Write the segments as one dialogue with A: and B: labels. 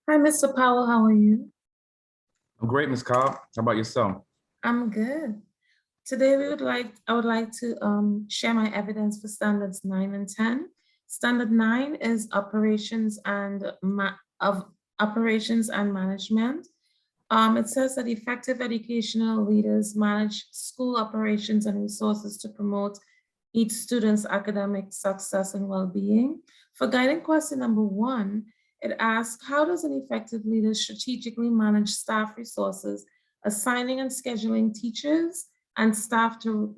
A: Hi, Mr. Powell, how are you?
B: I'm great, Ms. Cobb. How about yourself?
A: I'm good. Today I would like to share my evidence for standards 9 and 10. Standard 9 is operations and management. It says that effective educational leaders manage school operations and resources to promote each student's academic success and well-being. For guiding question number 1, it asks, how does an effective leader strategically manage staff resources, assigning and scheduling teachers and staff to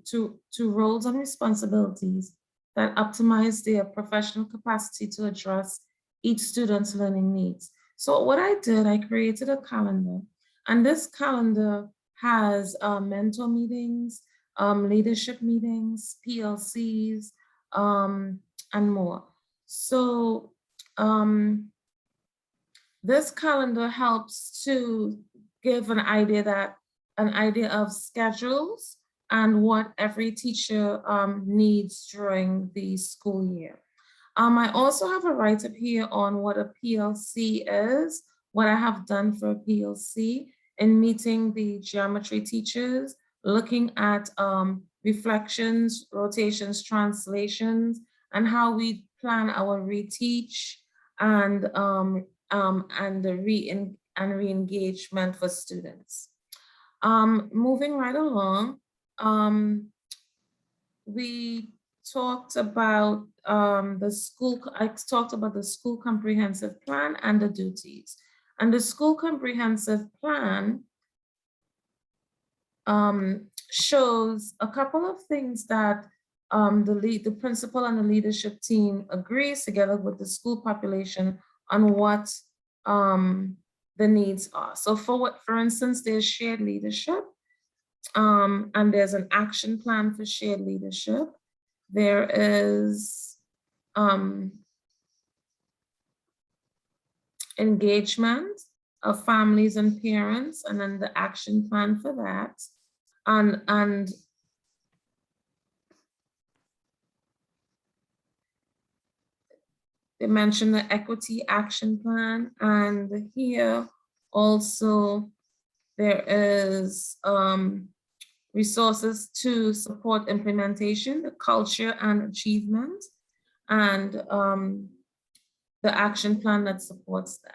A: roles and responsibilities that optimize their professional capacity to address each student's learning needs? So what I did, I created a calendar, and this calendar has mentor meetings, leadership meetings, PLCs, and more. So this calendar helps to give an idea of schedules and what every teacher needs during the school year. I also have a write-up here on what a PLC is, what I have done for a PLC in meeting the geometry teachers, looking at reflections, rotations, translations, and how we plan our reteach and the re-engagement for students. Moving right along, we talked about I talked about the school comprehensive plan and the duties. And the school comprehensive plan shows a couple of things that the principal and the leadership team agrees together with the school population on what the needs are. So for instance, there's shared leadership, and there's an action plan for shared leadership. There is engagement of families and parents, and then the action plan for that. And they mentioned the equity action plan, and here also there is resources to support implementation, the culture and achievement, and the action plan that supports that.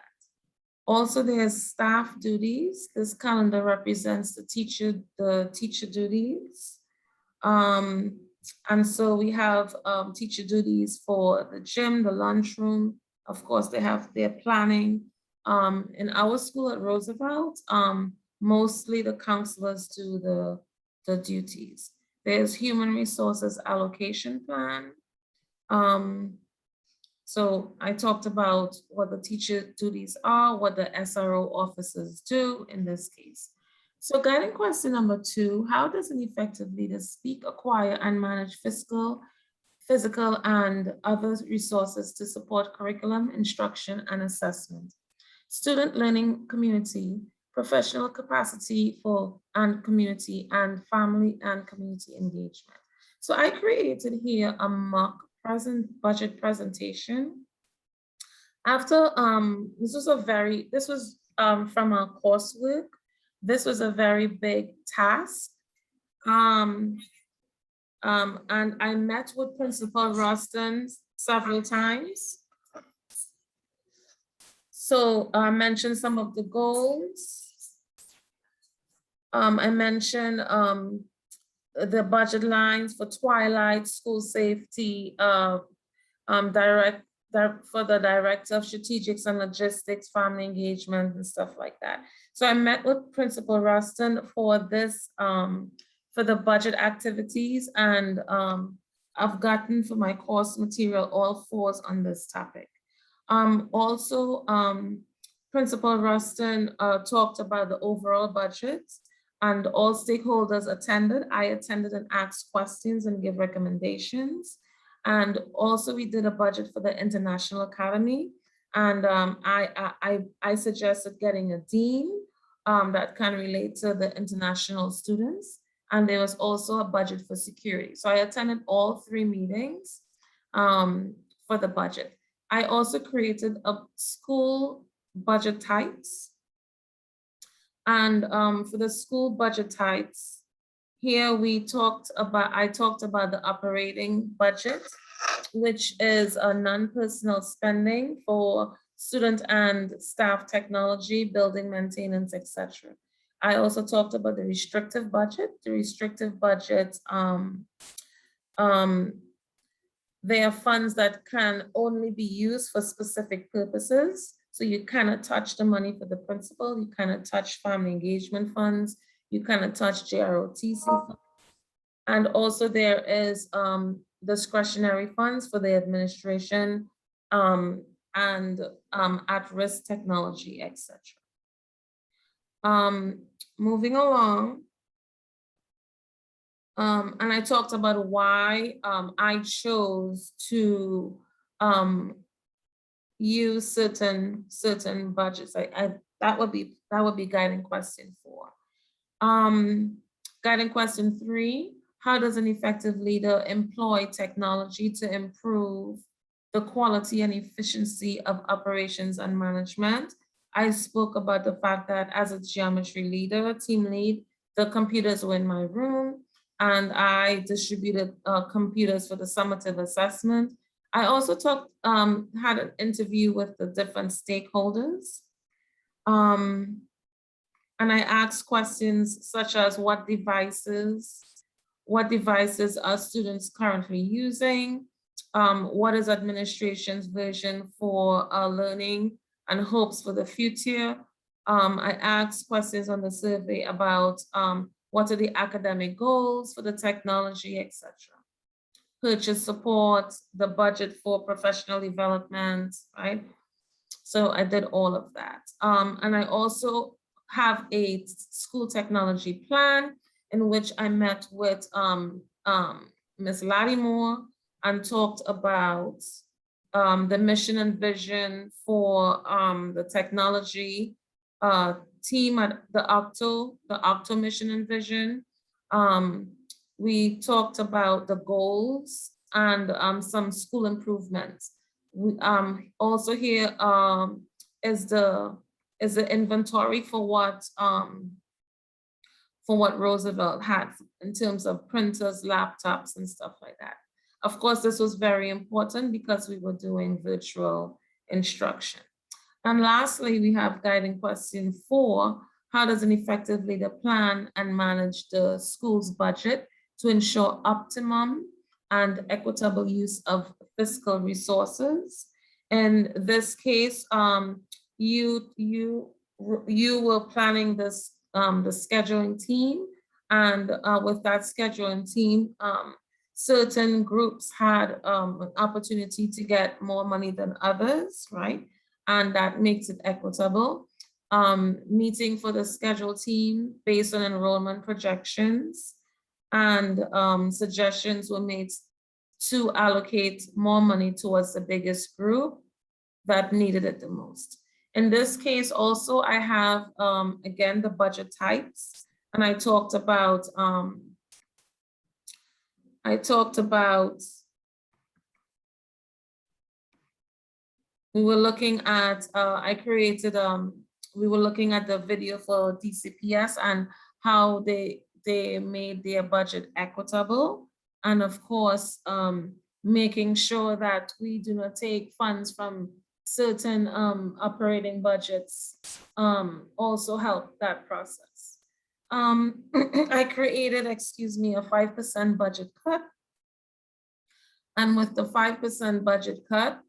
A: Also, there's staff duties. This calendar represents the teacher duties. And so we have teacher duties for the gym, the lunchroom. Of course, they have their planning. In our school at Roosevelt, mostly the counselors do the duties. There's human resources allocation plan. So I talked about what the teacher duties are, what the SRO officers do in this case. So guiding question number 2, how does an effective leader speak, acquire, and manage physical, and other resources to support curriculum, instruction, and assessment, student learning community, professional capacity and community, and family and community engagement? So I created here a mock budget presentation. After this was from our coursework. This was a very big task. And I met with Principal Roston several times. So I mentioned some of the goals. I mentioned the budget lines for Twilight, school safety, for the director of strategics and logistics, family engagement, and stuff like that. So I met with Principal Ruston for this, for the budget activities, and I've gotten for my course material all 4s on this topic. Also, Principal Ruston talked about the overall budget, and all stakeholders attended. I attended and asked questions and give recommendations. And also we did a budget for the International Academy. And I suggested getting a dean that can relate to the international students. And there was also a budget for security. So I attended all 3 meetings for the budget. I also created a school budget types. And for the school budget types, here I talked about the operating budget, which is a non-personal spending for student and staff technology, building maintenance, etc. I also talked about the restrictive budget. The restrictive budget, they are funds that can only be used for specific purposes. So you cannot touch the money for the principal, you cannot touch family engagement funds, you cannot touch JROTC funds. And also there is discretionary funds for the administration and at-risk technology, etc. Moving along, and I talked about why I chose to use certain budgets. That would be guiding question 4. Guiding question 3, how does an effective leader employ technology to improve the quality and efficiency of operations and management? I spoke about the fact that as a geometry leader, team lead, the computers were in my room and I distributed computers for the summative assessment. I also had an interview with the different stakeholders. And I asked questions such as what devices are students currently using? What is administration's vision for learning and hopes for the future? I asked questions on the survey about what are the academic goals for the technology, etc. Purchase support, the budget for professional development, right? So I did all of that. And I also have a school technology plan in which I met with Ms. Lattimore and talked about the mission and vision for the technology team at the Octo mission and vision. We talked about the goals and some school improvements. Also here is the inventory for what Roosevelt had in terms of printers, laptops, and stuff like that. Of course, this was very important because we were doing virtual instruction. And lastly, we have guiding question 4, how does an effective leader plan and manage the school's budget to ensure optimum and equitable use of fiscal resources? In this case, you were planning this, the scheduling team, and with that scheduling team, certain groups had an opportunity to get more money than others, right? And that makes it equitable. Meeting for the schedule team based on enrollment projections, and suggestions were made to allocate more money towards the biggest group that needed it the most. In this case also, I have, again, the budget types, and I talked about we were looking at, we were looking at the video for DCPS and how they made their budget equitable. And of course, making sure that we do not take funds from certain operating budgets also help that process. I created, a 5% budget cut. And with the 5% budget cut,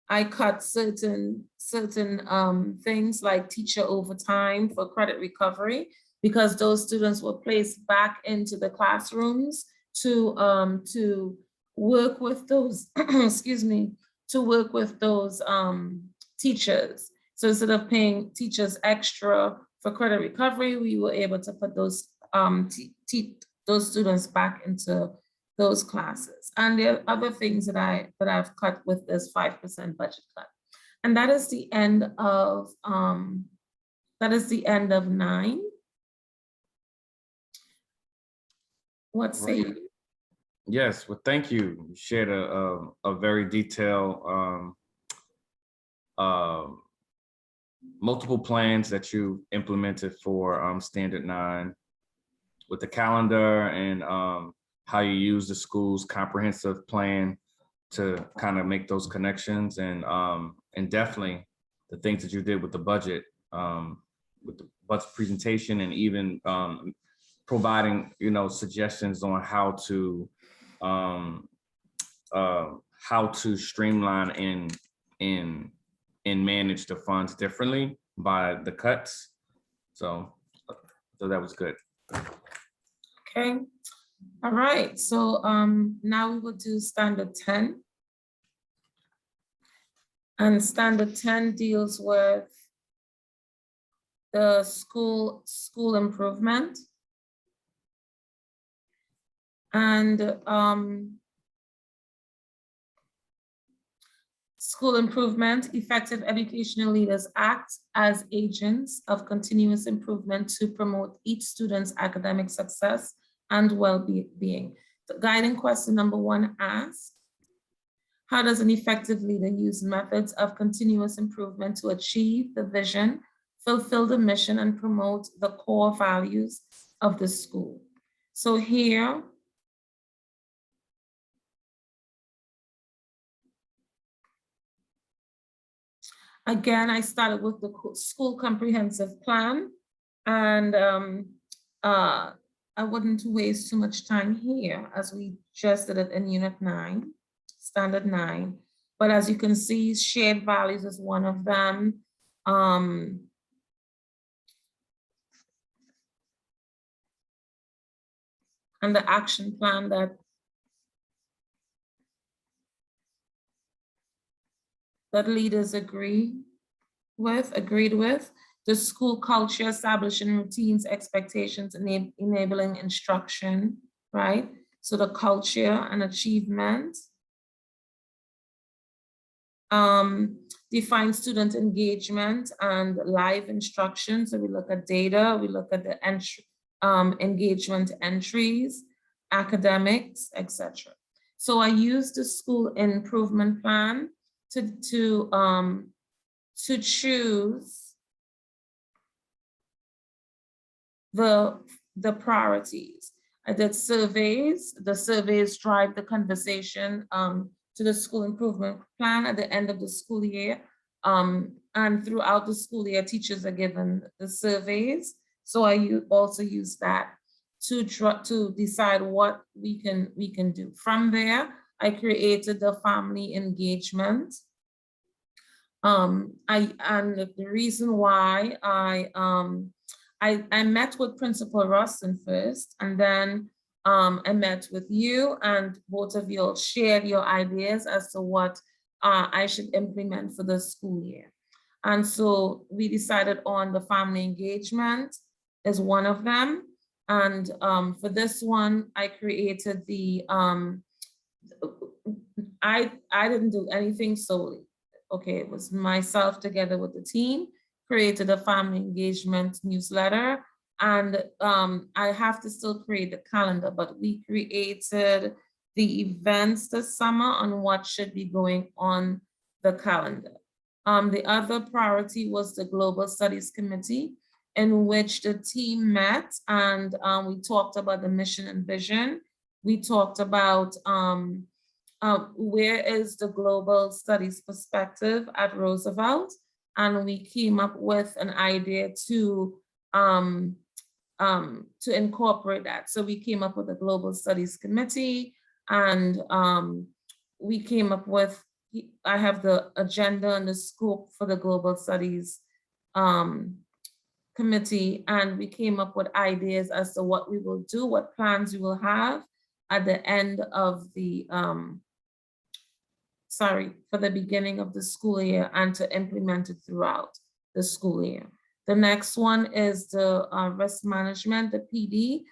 A: I cut certain things like teacher overtime for credit recovery, because those students were placed back into the classrooms to work with those, to work with those teachers. So instead of paying teachers extra for credit recovery, we were able to put those those students back into those classes. And there are other things that I've cut with this 5% budget cut. And that is the end of 9. What say you?
B: Yes, well, thank you. You shared a very detailed um, multiple plans that you implemented for Standard 9 with the calendar and how you use the school's comprehensive plan to kind of make those connections and definitely the things that you did with the budget presentation and even providing suggestions on um, how to streamline and and manage the funds differently by the cuts. So that was good.
A: Okay. All right. So now we will do standard 10. And standard 10 deals with the school improvement. And school improvement, effective educational leaders act as agents of continuous improvement to promote each student's academic success and well-being. The guiding question number 1 asks, how does an effective leader use methods of continuous improvement to achieve the vision, fulfill the mission, and promote the core values of the school? So here, again, I started with the school comprehensive plan, and I wouldn't waste too much time here as we just did it in Unit 9, Standard 9. But as you can see, shared values is one of them. And the action plan that leaders agreed with, the school culture, establishing routines, expectations, enabling instruction, right? So the culture and achievement. Define student engagement and live instruction. So we look at data, we look at the engagement entries, academics, etc. So I used the school improvement plan to choose the priorities. I did surveys. The surveys drive the conversation to the school improvement plan at the end of the school year. And throughout the school year, teachers are given the surveys. So I also use that to decide what we can do. From there, I created the family engagement. And the reason why I met with Principal Rustin first, and then I met with you, and both of you all shared your ideas as to what I should implement for the school year. And so we decided on the family engagement as one of them. And for this one, I created the, I didn't do anything solely. Okay, it was myself together with the team, created a family engagement newsletter. And I have to still create the calendar, but we created the events this summer on what should be going on the calendar. The other priority was the Global Studies Committee, in which the team met and we talked about the mission and vision. We talked about where is the global studies perspective at Roosevelt, and we came up with an idea to incorporate that. So we came up with a Global Studies Committee, and we came up with, I have the agenda and the scope for the Global Studies Committee, and we came up with ideas as to what we will do, what plans we will have at the end of the, for the beginning of the school year, and to implement it throughout the school year. The next one is the risk management, the PD.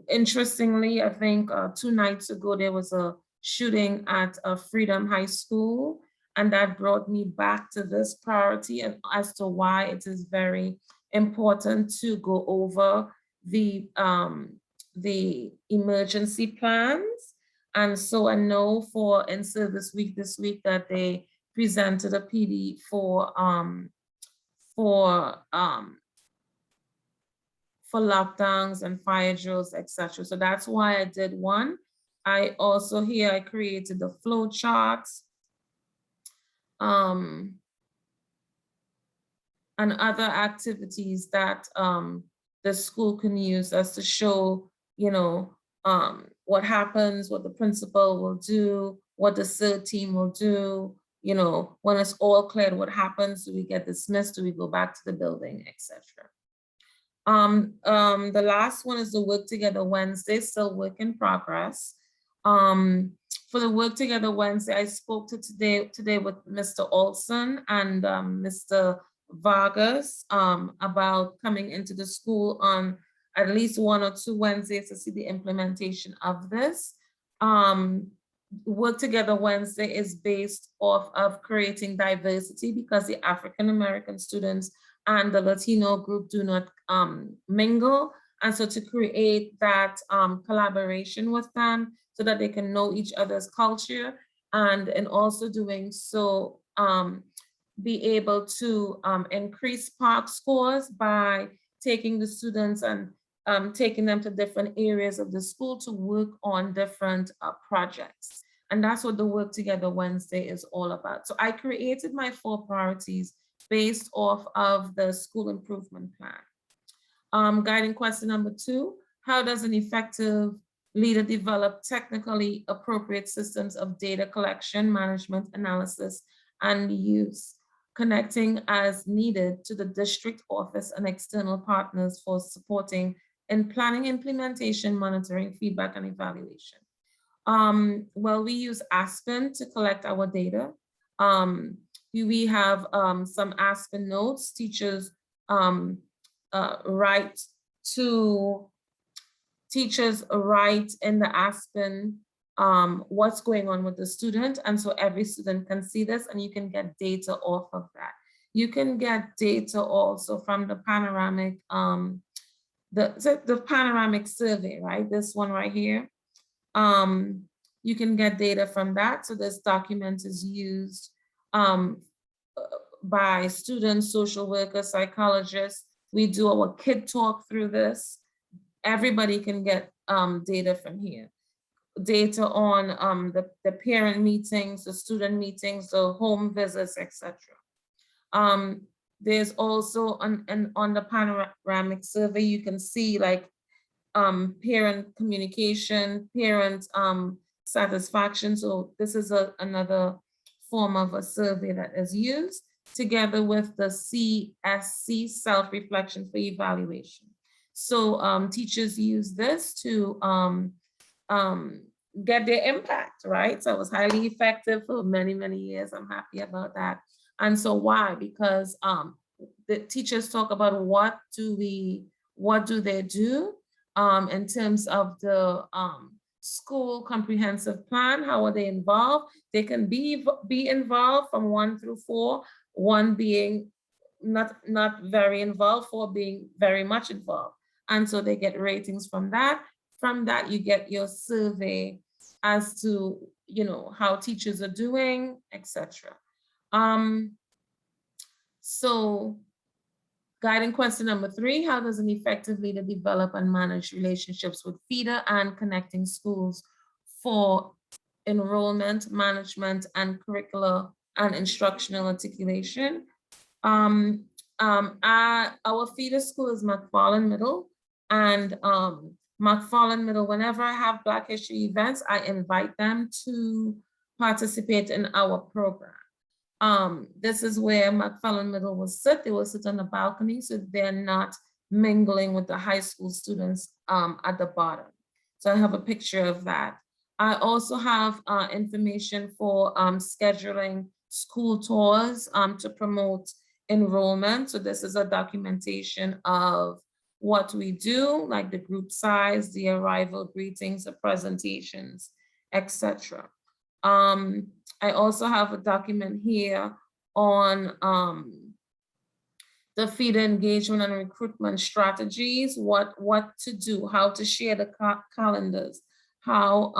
A: Interestingly, I think 2 nights ago, there was a shooting at Freedom High School, and that brought me back to this priority and as to why it is very important to go over the emergency plans And so I know for in-service week this week that they presented a PD for lockdowns and fire drills, etc. So that's why I did one. I also here I created the flow charts and other activities that the school can use as to show, what happens, what the principal will do, what the CERT team will do, when it's all cleared, what happens, do we get dismissed, do we go back to the building, etc. The last one is the Work Together Wednesday, still work in progress. For the Work Together Wednesday, I spoke to today with Mr. Olson and Mr. Vargas about coming into the school on at least 1 or 2 Wednesdays to see the implementation of this. Work Together Wednesday is based off of creating diversity because the African American students and the Latino group do not mingle. And so to create that collaboration with them so that they can know each other's culture, and in also doing so, be able to increase PARC scores by taking the students and taking them to different areas of the school to work on different projects. And that's what the Work Together Wednesday is all about. So I created my 4 priorities based off of the school improvement plan. Guiding question number 2, how does an effective leader develop technically appropriate systems of data collection, management, analysis, and use, connecting as needed to the district office and external partners for supporting in planning, implementation, monitoring, feedback, and evaluation? Well, we use Aspen to collect our data. We have some Aspen notes. Teachers write in the Aspen what's going on with the student, and so every student can see this, and you can get data off of that. You can get data also from the panoramic the panoramic survey, right? This one right here. You can get data from that. So this document is used by students, social workers, psychologists. We do our kid talk through this. Everybody can get data from here. Data on the parent meetings, the student meetings, the home visits, etc. There's also on the panoramic survey, you can see like parent communication, parent satisfaction. So this is another form of a survey that is used together with the CSC, self-reflection for evaluation. So teachers use this to get their impact, right? So it was highly effective for many, many years. I'm happy about that. And so why? Because the teachers talk about what do they do in terms of the school comprehensive plan. How are they involved? They can be involved from 1 through 4, 1 being not very involved, 4 being very much involved. And so they get ratings from that. From that, you get your survey as to, how teachers are doing, etc. So guiding question number 3, how does an effective leader develop and manage relationships with feeder and connecting schools for enrollment, management, and curricular and instructional articulation? Our feeder school is McFarland Middle, and McFarland Middle, whenever I have Black History events, I invite them to participate in our program. This is where McFarland Middle will sit. They will sit on the balcony, so they're not mingling with the high school students at the bottom. So I have a picture of that. I also have information for scheduling school tours to promote enrollment. So this is a documentation of what we do, like the group size, the arrival greetings, the presentations, etc. I also have a document here on the feeder engagement and recruitment strategies, what to do, how to share the calendars, how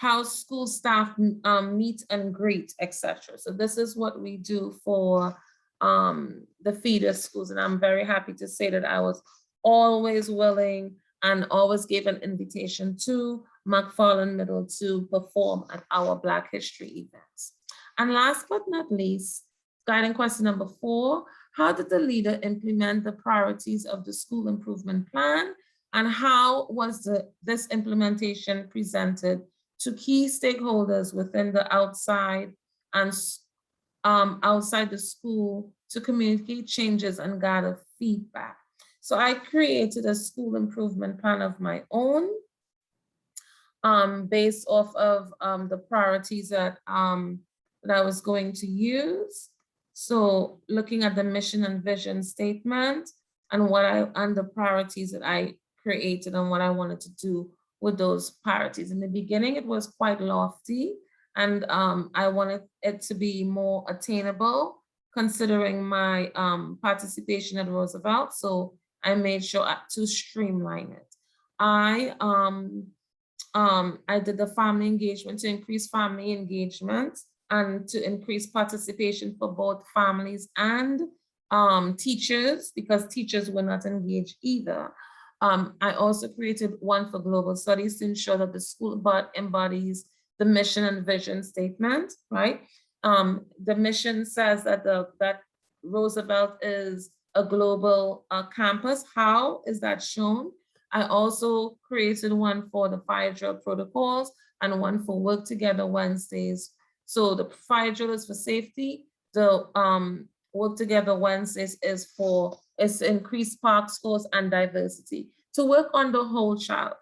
A: how school staff meet and greet, etc. So this is what we do for the feeder schools. And I'm very happy to say that I was always willing and always gave an invitation to McFarland Middle to perform at our Black History events. And last but not least, guiding question number 4, how did the leader implement the priorities of the school improvement plan? And how was this implementation presented to key stakeholders within the outside and outside the school to communicate changes and gather feedback? So I created a school improvement plan of my own based off of the priorities that I was going to use. So looking at the mission and vision statement and the priorities that I created and what I wanted to do with those priorities. In the beginning, it was quite lofty, and I wanted it to be more attainable considering my participation at Roosevelt. So I made sure to streamline it. I did the family engagement to increase family engagement and to increase participation for both families and teachers, because teachers were not engaged either. I also created one for global studies to ensure that the school embodies the mission and vision statement, right? The mission says that that Roosevelt is a global campus. How is that shown? I also created one for the fire drill protocols and one for Work Together Wednesdays. So the fire drill is for safety. The Work Together Wednesdays is to increase park scores and diversity, to work on the whole child.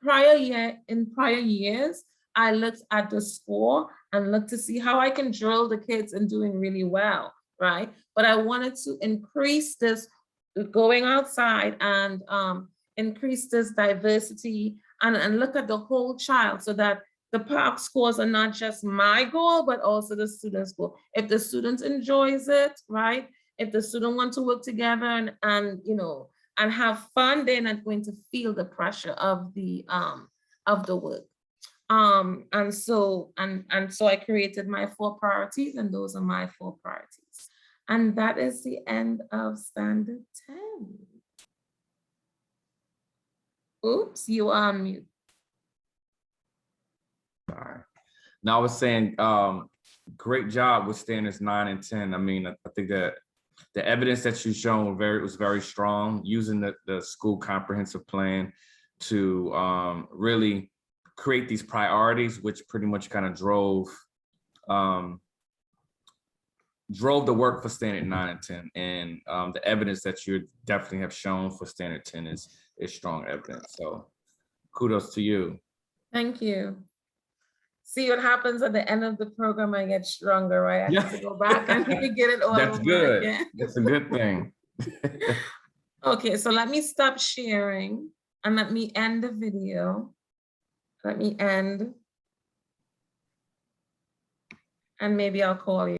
A: In prior years, I looked at the score and looked to see how I can drill the kids in doing really well, right? But I wanted to increase this going outside and increase this diversity and look at the whole child, so that the park scores are not just my goal, but also the student's goal. If the student enjoys it, right? If the student wants to work together and have fun, they're not going to feel the pressure of the work. And so I created my 4 priorities, and those are my 4 priorities. And that is the end of standard 10. Oops, you are on mute.
B: All right. Now I was saying, great job with standards 9 and 10. I mean, I think that the evidence that you've shown was very strong, using the school comprehensive plan to really create these priorities, which pretty much kind of drove the work for standard 9 and 10. And the evidence that you definitely have shown for standard 10 is strong evidence. So kudos to you.
A: Thank you. See what happens at the end of the program, I get stronger, right? I have to go back and get it all
B: That's
A: over
B: good.
A: again.
B: That's a good thing.
A: Okay, so let me stop sharing and let me end the video. Let me end. And maybe I'll call you.